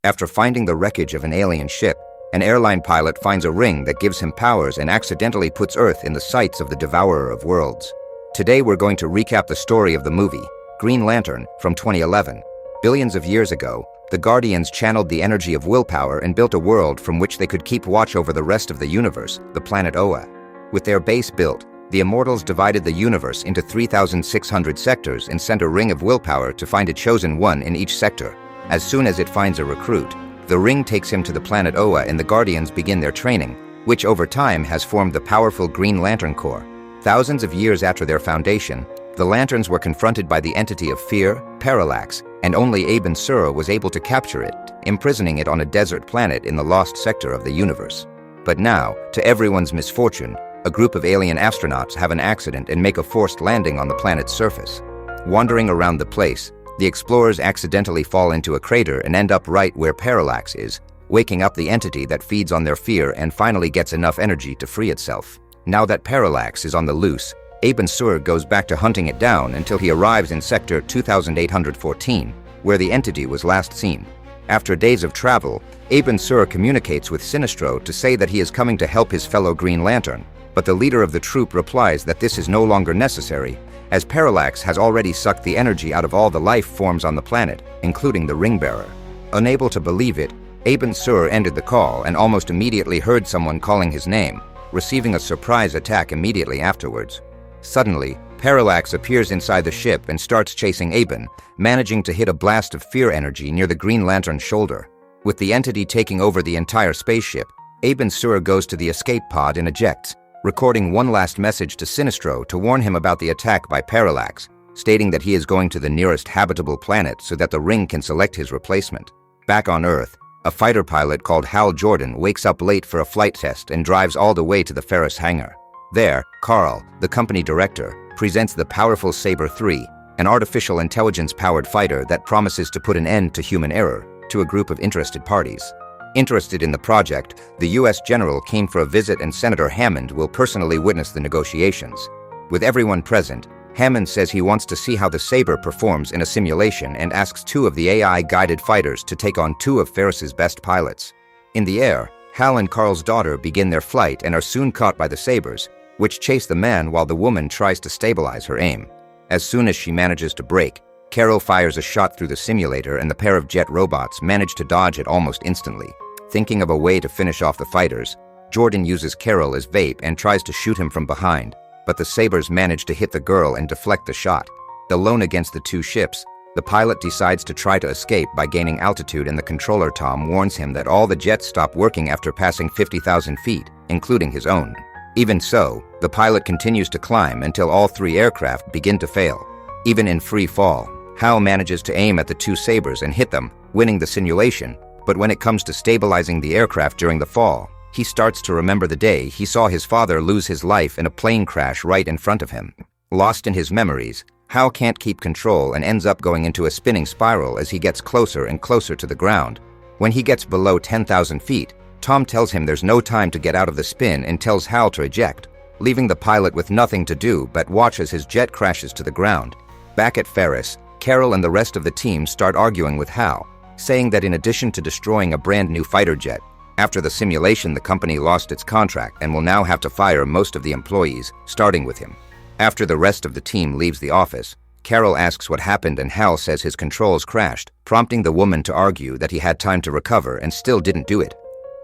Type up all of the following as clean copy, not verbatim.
After finding the wreckage of an alien ship, an airline pilot finds a ring that gives him powers and accidentally puts Earth in the sights of the Devourer of Worlds. Today we're going to recap the story of the movie, Green Lantern, from 2011. Billions of years ago, the Guardians channeled the energy of willpower and built a world from which they could keep watch over the rest of the universe, the planet Oa. With their base built, the Immortals divided the universe into 3,600 sectors and sent a ring of willpower to find a chosen one in each sector. As soon as it finds a recruit, the ring takes him to the planet Oa and the Guardians begin their training, which over time has formed the powerful Green Lantern Corps. Thousands of years after their foundation, the Lanterns were confronted by the entity of fear, Parallax, and only Aben Sur was able to capture it, imprisoning it on a desert planet in the lost sector of the universe. But now, to everyone's misfortune, a group of alien astronauts have an accident and make a forced landing on the planet's surface. Wandering around the place, the explorers accidentally fall into a crater and end up right where Parallax is, waking up the entity that feeds on their fear and finally gets enough energy to free itself. Now that Parallax is on the loose, Aben Sur goes back to hunting it down until he arrives in Sector 2814, where the entity was last seen. After days of travel, Aben Sur communicates with Sinestro to say that he is coming to help his fellow Green Lantern, but the leader of the troop replies that this is no longer necessary, as Parallax has already sucked the energy out of all the life forms on the planet, including the Ring-Bearer. Unable to believe it, Aben Sur ended the call and almost immediately heard someone calling his name, receiving a surprise attack immediately afterwards. Suddenly, Parallax appears inside the ship and starts chasing Aben, managing to hit a blast of fear energy near the Green Lantern's shoulder. With the entity taking over the entire spaceship, Aben Sur goes to the escape pod and ejects, recording one last message to Sinestro to warn him about the attack by Parallax, stating that he is going to the nearest habitable planet so that the ring can select his replacement. Back on Earth, a fighter pilot called Hal Jordan wakes up late for a flight test and drives all the way to the Ferris hangar. There, Carl, the company director, presents the powerful Saber 3, an artificial intelligence-powered fighter that promises to put an end to human error, to a group of interested parties. Interested in the project, the U.S. General came for a visit and Senator Hammond will personally witness the negotiations. With everyone present, Hammond says he wants to see how the Saber performs in a simulation and asks two of the AI-guided fighters to take on two of Ferris's best pilots. In the air, Hal and Carl's daughter begin their flight and are soon caught by the Sabers, which chase the man while the woman tries to stabilize her aim. As soon as she manages to brake, Carol fires a shot through the simulator and the pair of jet robots manage to dodge it almost instantly. Thinking of a way to finish off the fighters, Jordan uses Carol as bait and tries to shoot him from behind, but the Sabers manage to hit the girl and deflect the shot. Alone against the two ships, the pilot decides to try to escape by gaining altitude and the controller Tom warns him that all the jets stop working after passing 50,000 feet, including his own. Even so, the pilot continues to climb until all three aircraft begin to fail. Even in free fall, Hal manages to aim at the two Sabers and hit them, winning the simulation, but when it comes to stabilizing the aircraft during the fall, he starts to remember the day he saw his father lose his life in a plane crash right in front of him. Lost in his memories, Hal can't keep control and ends up going into a spinning spiral as he gets closer and closer to the ground. When he gets below 10,000 feet, Tom tells him there's no time to get out of the spin and tells Hal to eject, leaving the pilot with nothing to do but watch as his jet crashes to the ground. Back at Ferris, Carol and the rest of the team start arguing with Hal, saying that in addition to destroying a brand new fighter jet, after the simulation the company lost its contract and will now have to fire most of the employees, starting with him. After the rest of the team leaves the office, Carol asks what happened and Hal says his controls crashed, prompting the woman to argue that he had time to recover and still didn't do it.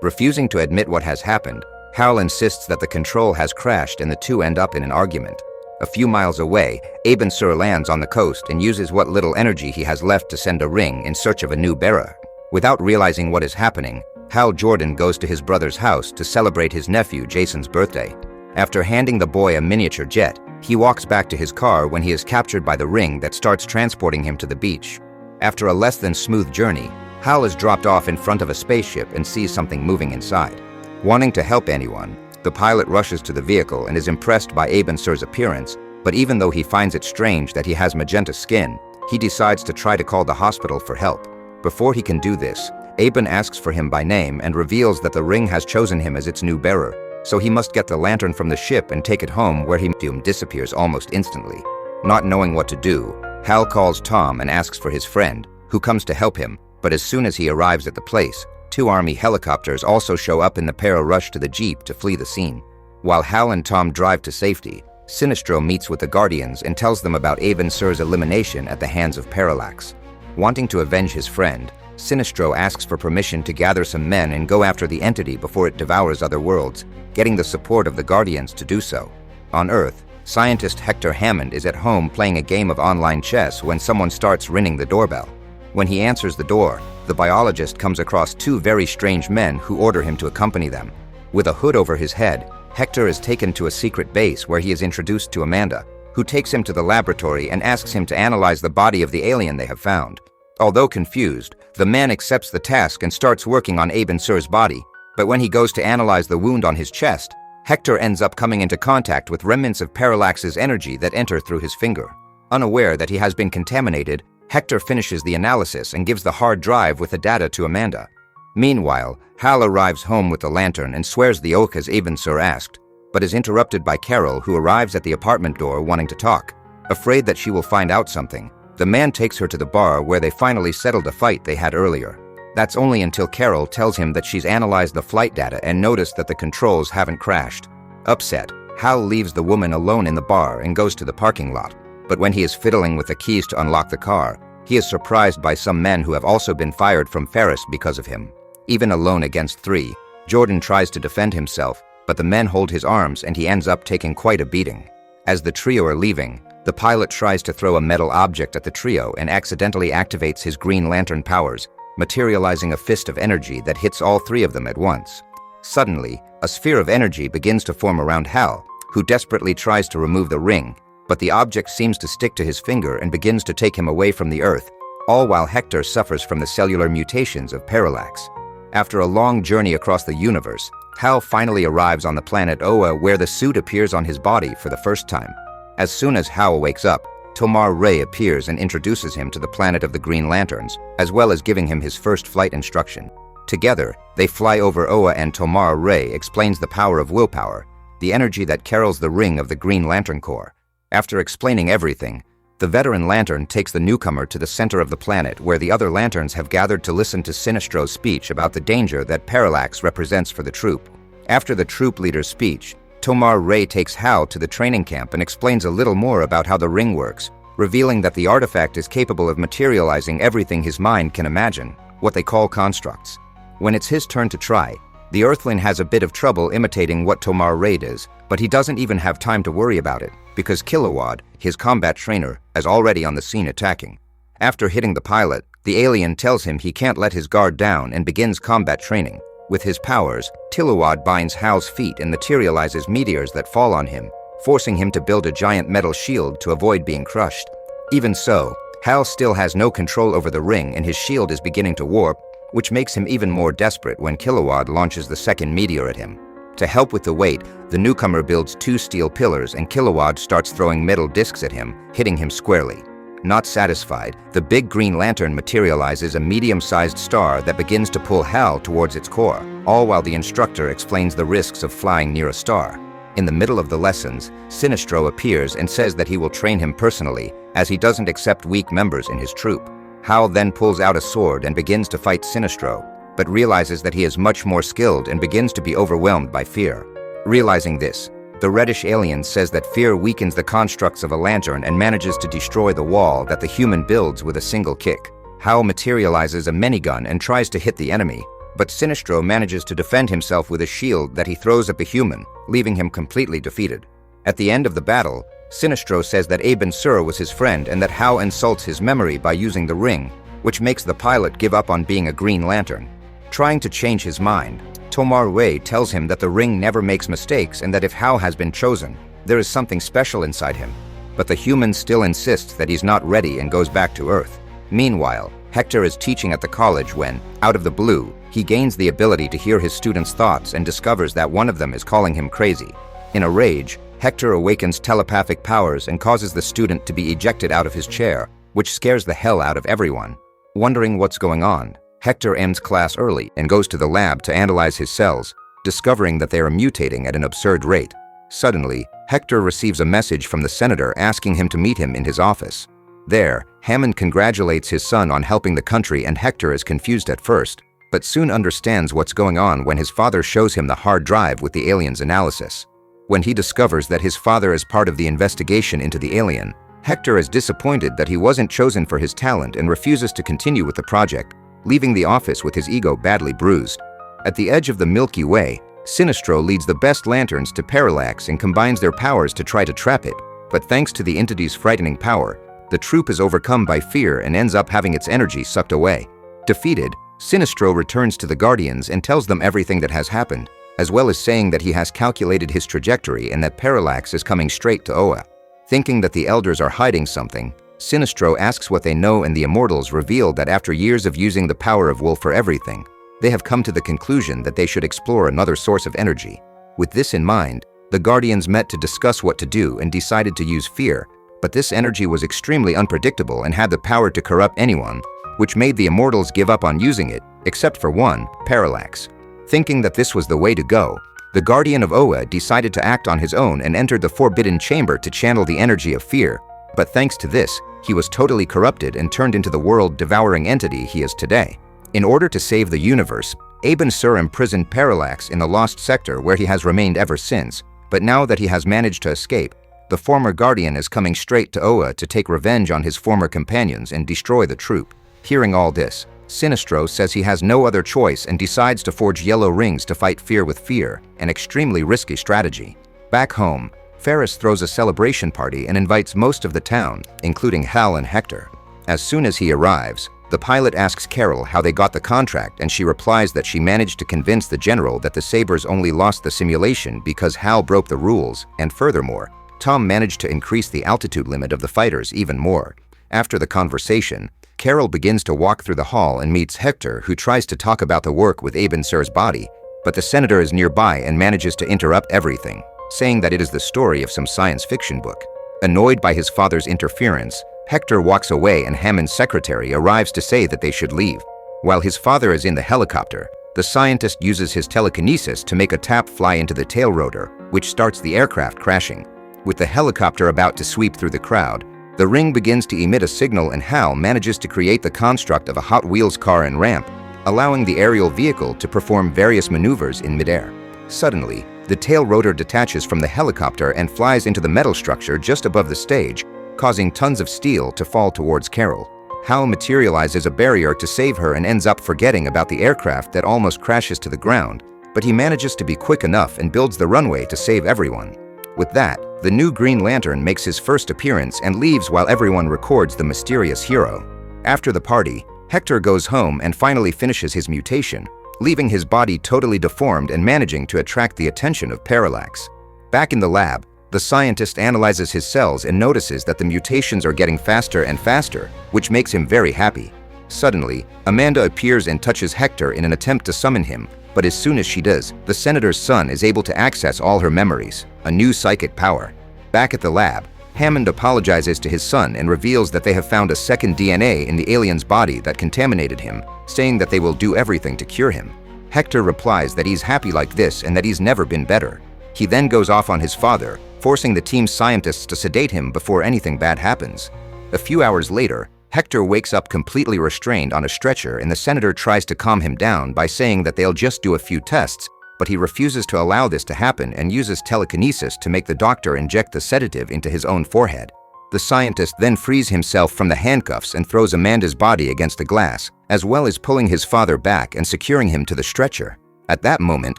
Refusing to admit what has happened, Hal insists that the control has crashed and the two end up in an argument. A few miles away, Aben Sur lands on the coast and uses what little energy he has left to send a ring in search of a new bearer. Without realizing what is happening, Hal Jordan goes to his brother's house to celebrate his nephew Jason's birthday. After handing the boy a miniature jet, he walks back to his car when he is captured by the ring that starts transporting him to the beach. After a less than smooth journey, Hal is dropped off in front of a spaceship and sees something moving inside. Wanting to help anyone, the pilot rushes to the vehicle and is impressed by Aben Sur's appearance, but even though he finds it strange that he has magenta skin, he decides to try to call the hospital for help. Before he can do this, Aben asks for him by name and reveals that the ring has chosen him as its new bearer, so he must get the lantern from the ship and take it home where he disappears almost instantly. Not knowing what to do, Hal calls Tom and asks for his friend, who comes to help him, But as soon as he arrives at the place, 2 army helicopters also show up and the pair rush to the jeep to flee the scene. While Hal and Tom drive to safety, Sinestro meets with the Guardians and tells them about Abin Sur's elimination at the hands of Parallax. Wanting to avenge his friend, Sinestro asks for permission to gather some men and go after the entity before it devours other worlds, getting the support of the Guardians to do so. On Earth, scientist Hector Hammond is at home playing a game of online chess when someone starts ringing the doorbell. When he answers the door, the biologist comes across 2 very strange men who order him to accompany them. With a hood over his head, Hector is taken to a secret base where he is introduced to Amanda, who takes him to the laboratory and asks him to analyze the body of the alien they have found. Although confused, the man accepts the task and starts working on Abin Sur's body, but when he goes to analyze the wound on his chest, Hector ends up coming into contact with remnants of Parallax's energy that enter through his finger. Unaware that he has been contaminated, Hector finishes the analysis and gives the hard drive with the data to Amanda. Meanwhile, Hal arrives home with the lantern and swears the oath as Abin Sur asked, but is interrupted by Carol, who arrives at the apartment door wanting to talk. Afraid that she will find out something, the man takes her to the bar where they finally settled a fight they had earlier. That's only until Carol tells him that she's analyzed the flight data and noticed that the controls haven't crashed. Upset, Hal leaves the woman alone in the bar and goes to the parking lot. But when he is fiddling with the keys to unlock the car, he is surprised by some men who have also been fired from Ferris because of him. Even alone against 3, Jordan tries to defend himself, but the men hold his arms and he ends up taking quite a beating. As the trio are leaving, the pilot tries to throw a metal object at the trio and accidentally activates his Green Lantern powers, materializing a fist of energy that hits all 3 of them at once. Suddenly, a sphere of energy begins to form around Hal, who desperately tries to remove the ring, but the object seems to stick to his finger and begins to take him away from the Earth, all while Hector suffers from the cellular mutations of Parallax. After a long journey across the universe, Hal finally arrives on the planet Oa, where the suit appears on his body for the first time. As soon as Hal wakes up, Tomar Ray appears and introduces him to the planet of the Green Lanterns, as well as giving him his first flight instruction. Together, they fly over Oa and Tomar Ray explains the power of willpower, the energy that carols the ring of the Green Lantern Corps. After explaining everything, the veteran Lantern takes the newcomer to the center of the planet where the other Lanterns have gathered to listen to Sinestro's speech about the danger that Parallax represents for the troop. After the troop leader's speech, Tomar Ray takes Hal to the training camp and explains a little more about how the ring works, revealing that the artifact is capable of materializing everything his mind can imagine, what they call constructs. When it's his turn to try, the Earthling has a bit of trouble imitating what Tomar Ray does, but he doesn't even have time to worry about it, because Kilowad, his combat trainer, is already on the scene attacking. After hitting the pilot, the alien tells him he can't let his guard down and begins combat training. With his powers, Kilowad binds Hal's feet and materializes meteors that fall on him, forcing him to build a giant metal shield to avoid being crushed. Even so, Hal still has no control over the ring and his shield is beginning to warp, which makes him even more desperate when Kilowad launches the second meteor at him. To help with the weight, the newcomer builds 2 steel pillars and Kilowad starts throwing metal discs at him, hitting him squarely. Not satisfied, the big Green Lantern materializes a medium-sized star that begins to pull Hal towards its core, all while the instructor explains the risks of flying near a star. In the middle of the lessons, Sinestro appears and says that he will train him personally, as he doesn't accept weak members in his troop. Hal then pulls out a sword and begins to fight Sinestro, but realizes that he is much more skilled and begins to be overwhelmed by fear. Realizing this, the reddish alien says that fear weakens the constructs of a lantern and manages to destroy the wall that the human builds with a single kick. Hal materializes a minigun and tries to hit the enemy, but Sinestro manages to defend himself with a shield that he throws at the human, leaving him completely defeated. At the end of the battle, Sinestro says that Abin Sur was his friend and that Hal insults his memory by using the ring, which makes the pilot give up on being a Green Lantern. Trying to change his mind, Tomar Ray tells him that the ring never makes mistakes and that if Hal has been chosen, there is something special inside him. But the human still insists that he's not ready and goes back to Earth. Meanwhile, Hector is teaching at the college when, out of the blue, he gains the ability to hear his students' thoughts and discovers that one of them is calling him crazy. In a rage, Hector awakens telepathic powers and causes the student to be ejected out of his chair, which scares the hell out of everyone. Wondering what's going on, Hector ends class early and goes to the lab to analyze his cells, discovering that they are mutating at an absurd rate. Suddenly, Hector receives a message from the senator asking him to meet him in his office. There, Hammond congratulates his son on helping the country, and Hector is confused at first, but soon understands what's going on when his father shows him the hard drive with the alien's analysis. When he discovers that his father is part of the investigation into the alien, Hector is disappointed that he wasn't chosen for his talent and refuses to continue with the project, leaving the office with his ego badly bruised. At the edge of the Milky Way, Sinestro leads the best lanterns to Parallax and combines their powers to try to trap it, but thanks to the entity's frightening power, the troop is overcome by fear and ends up having its energy sucked away. Defeated, Sinestro returns to the Guardians and tells them everything that has happened, as well as saying that he has calculated his trajectory and that Parallax is coming straight to Oa. Thinking that the Elders are hiding something, Sinestro asks what they know, and the Immortals reveal that after years of using the power of will for everything, they have come to the conclusion that they should explore another source of energy. With this in mind, the Guardians met to discuss what to do and decided to use fear, but this energy was extremely unpredictable and had the power to corrupt anyone, which made the Immortals give up on using it, except for one, Parallax. Thinking that this was the way to go, the Guardian of Oa decided to act on his own and entered the Forbidden Chamber to channel the energy of fear, but thanks to this, he was totally corrupted and turned into the world-devouring entity he is today. In order to save the universe, Aben Sur imprisoned Parallax in the Lost Sector, where he has remained ever since, but now that he has managed to escape, the former Guardian is coming straight to Oa to take revenge on his former companions and destroy the troop. Hearing all this, Sinestro says he has no other choice and decides to forge yellow rings to fight fear with fear, an extremely risky strategy. Back home, Ferris throws a celebration party and invites most of the town, including Hal and Hector. As soon as he arrives, the pilot asks Carol how they got the contract, and she replies that she managed to convince the general that the Sabres only lost the simulation because Hal broke the rules, and furthermore, Tom managed to increase the altitude limit of the fighters even more. After the conversation, Carol begins to walk through the hall and meets Hector, who tries to talk about the work with Aben Sur's body, but the senator is nearby and manages to interrupt everything, saying that it is the story of some science fiction book. Annoyed by his father's interference, Hector walks away and Hammond's secretary arrives to say that they should leave. While his father is in the helicopter, the scientist uses his telekinesis to make a tap fly into the tail rotor, which starts the aircraft crashing. With the helicopter about to sweep through the crowd, the ring begins to emit a signal, and Hal manages to create the construct of a Hot Wheels car and ramp, allowing the aerial vehicle to perform various maneuvers in midair. Suddenly, the tail rotor detaches from the helicopter and flies into the metal structure just above the stage, causing tons of steel to fall towards Carol. Hal materializes a barrier to save her and ends up forgetting about the aircraft that almost crashes to the ground, but he manages to be quick enough and builds the runway to save everyone. With that, the new Green Lantern makes his first appearance and leaves while everyone records the mysterious hero. After the party, Hector goes home and finally finishes his mutation, leaving his body totally deformed and managing to attract the attention of Parallax. Back in the lab, the scientist analyzes his cells and notices that the mutations are getting faster and faster, which makes him very happy. Suddenly, Amanda appears and touches Hector in an attempt to summon him, but as soon as she does, the senator's son is able to access all her memories, a new psychic power. Back at the lab, Hammond apologizes to his son and reveals that they have found a second DNA in the alien's body that contaminated him, saying that they will do everything to cure him. Hector replies that he's happy like this and that he's never been better. He then goes off on his father, forcing the team's scientists to sedate him before anything bad happens. A few hours later, Hector wakes up completely restrained on a stretcher, and the senator tries to calm him down by saying that they'll just do a few tests, but he refuses to allow this to happen and uses telekinesis to make the doctor inject the sedative into his own forehead. The scientist then frees himself from the handcuffs and throws Amanda's body against the glass, as well as pulling his father back and securing him to the stretcher. At that moment,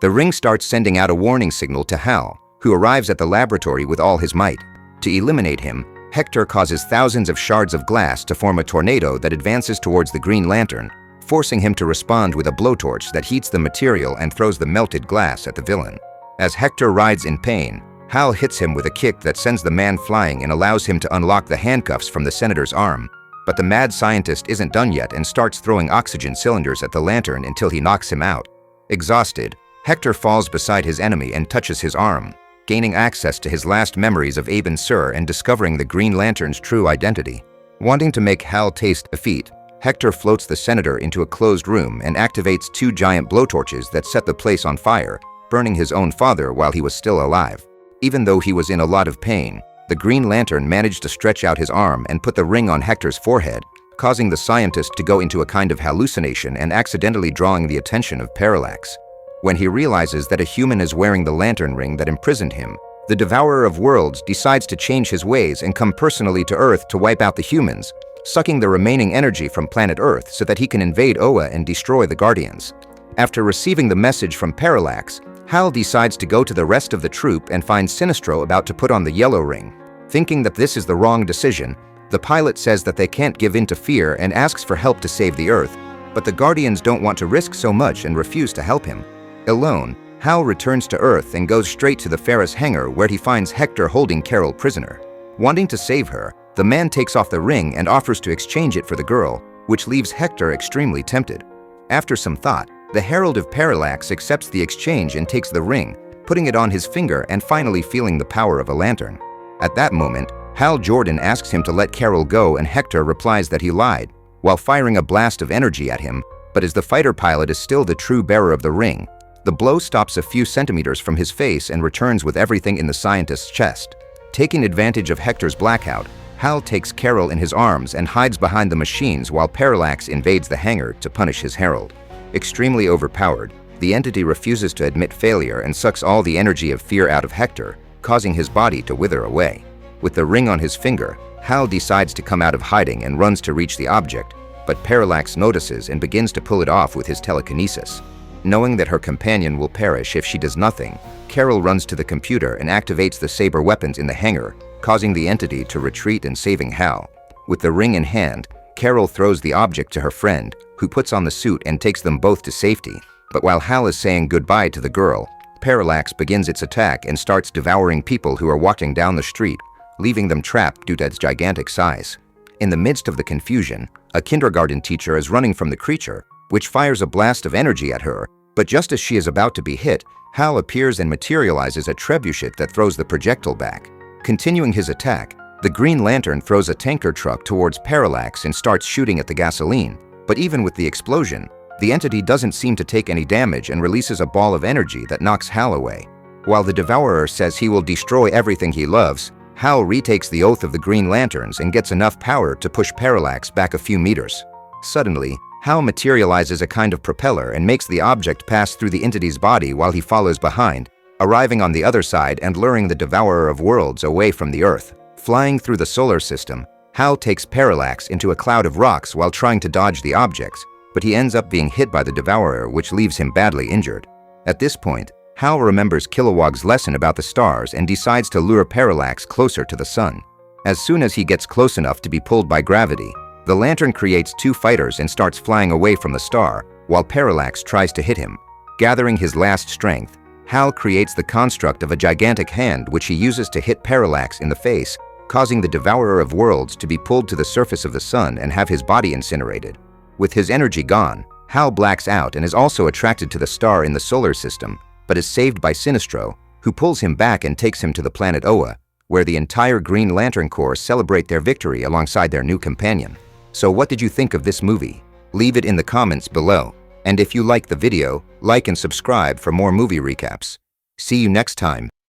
the ring starts sending out a warning signal to Hal, who arrives at the laboratory with all his might. To eliminate him, Hector causes thousands of shards of glass to form a tornado that advances towards the Green Lantern, forcing him to respond with a blowtorch that heats the material and throws the melted glass at the villain. As Hector writhes in pain, Hal hits him with a kick that sends the man flying and allows him to unlock the handcuffs from the senator's arm. But the mad scientist isn't done yet and starts throwing oxygen cylinders at the lantern until he knocks him out. Exhausted, Hector falls beside his enemy and touches his arm, gaining access to his last memories of Aben Sur and discovering the Green Lantern's true identity. Wanting to make Hal taste defeat, Hector floats the senator into a closed room and activates two giant blowtorches that set the place on fire, burning his own father while he was still alive. Even though he was in a lot of pain, The Green Lantern managed to stretch out his arm and put the ring on Hector's forehead, causing the scientist to go into a kind of hallucination and accidentally drawing the attention of Parallax. When he realizes that a human is wearing the lantern ring that imprisoned him, the Devourer of Worlds decides to change his ways and come personally to Earth to wipe out the humans, sucking the remaining energy from planet Earth so that he can invade Oa and destroy the Guardians. After receiving the message from Parallax, Hal decides to go to the rest of the troop and finds Sinestro about to put on the yellow ring. Thinking that this is the wrong decision, the pilot says that they can't give in to fear and asks for help to save the Earth, but the Guardians don't want to risk so much and refuse to help him. Alone, Hal returns to Earth and goes straight to the Ferris hangar where he finds Hector holding Carol prisoner. Wanting to save her, the man takes off the ring and offers to exchange it for the girl, which leaves Hector extremely tempted. After some thought, the Herald of Parallax accepts the exchange and takes the ring, putting it on his finger and finally feeling the power of a lantern. At that moment, Hal Jordan asks him to let Carol go and Hector replies that he lied, while firing a blast of energy at him, but as the fighter pilot is still the true bearer of the ring, the blow stops a few centimeters from his face and returns with everything in the scientist's chest. Taking advantage of Hector's blackout, Hal takes Carol in his arms and hides behind the machines while Parallax invades the hangar to punish his herald. Extremely overpowered, the entity refuses to admit failure and sucks all the energy of fear out of Hector, causing his body to wither away. With the ring on his finger, Hal decides to come out of hiding and runs to reach the object, but Parallax notices and begins to pull it off with his telekinesis. Knowing that her companion will perish if she does nothing, Carol runs to the computer and activates the saber weapons in the hangar, causing the entity to retreat and saving Hal. With the ring in hand, Carol throws the object to her friend, who puts on the suit and takes them both to safety. But while Hal is saying goodbye to the girl, Parallax begins its attack and starts devouring people who are walking down the street, leaving them trapped due to its gigantic size. In the midst of the confusion, a kindergarten teacher is running from the creature, which fires a blast of energy at her, but just as she is about to be hit, Hal appears and materializes a trebuchet that throws the projectile back. Continuing his attack, the Green Lantern throws a tanker truck towards Parallax and starts shooting at the gasoline, but even with the explosion, the entity doesn't seem to take any damage and releases a ball of energy that knocks Hal away. While the Devourer says he will destroy everything he loves, Hal retakes the oath of the Green Lanterns and gets enough power to push Parallax back a few meters. Suddenly, Hal materializes a kind of propeller and makes the object pass through the entity's body while he follows behind, arriving on the other side and luring the Devourer of Worlds away from the Earth. Flying through the solar system, Hal takes Parallax into a cloud of rocks while trying to dodge the objects, but he ends up being hit by the Devourer, which leaves him badly injured. At this point, Hal remembers Kilowog's lesson about the stars and decides to lure Parallax closer to the sun. As soon as he gets close enough to be pulled by gravity, the lantern creates two fighters and starts flying away from the star, while Parallax tries to hit him. Gathering his last strength, Hal creates the construct of a gigantic hand which he uses to hit Parallax in the face, causing the Devourer of Worlds to be pulled to the surface of the sun and have his body incinerated. With his energy gone, Hal blacks out and is also attracted to the star in the solar system, but is saved by Sinestro, who pulls him back and takes him to the planet Oa, where the entire Green Lantern Corps celebrate their victory alongside their new companion. So what did you think of this movie? Leave it in the comments below. And if you like the video, like and subscribe for more movie recaps. See you next time.